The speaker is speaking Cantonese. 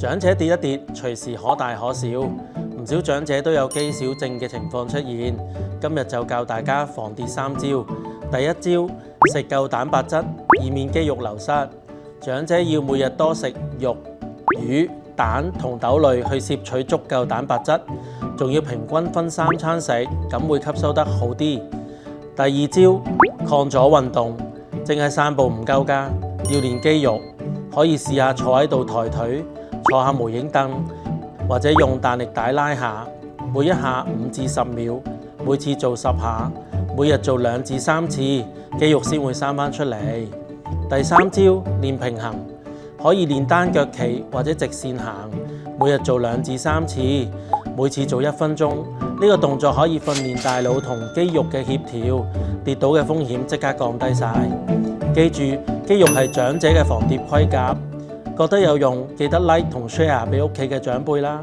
長者跌一跌，隨時可大可小，唔少長者都有肌少症嘅情況出現。今日就教大家防跌3招。第一招，食夠蛋白質，以免肌肉流失。長者要每日多食肉、魚、蛋同豆類去攝取足夠蛋白質，仲要平均分3餐食，咁會吸收得好啲。第二招，抗阻運動，淨係散步唔夠㗎，要練肌肉，可以試下坐喺度抬腿，坐下無影凳，或者用彈力帶拉下，每一下5至10秒，每次做10下，每日做2至3次，肌肉先會生返出嚟。第三招，練平衡，可以練單腳企或者直線行，每日做2至3次，每次做1分鐘。呢個動作可以訓練大腦同肌肉嘅協調，跌倒嘅風險即刻降低晒。記住，肌肉係長者嘅防跌盔甲。覺得有用，記得 like 同 share 俾屋企嘅長輩啦。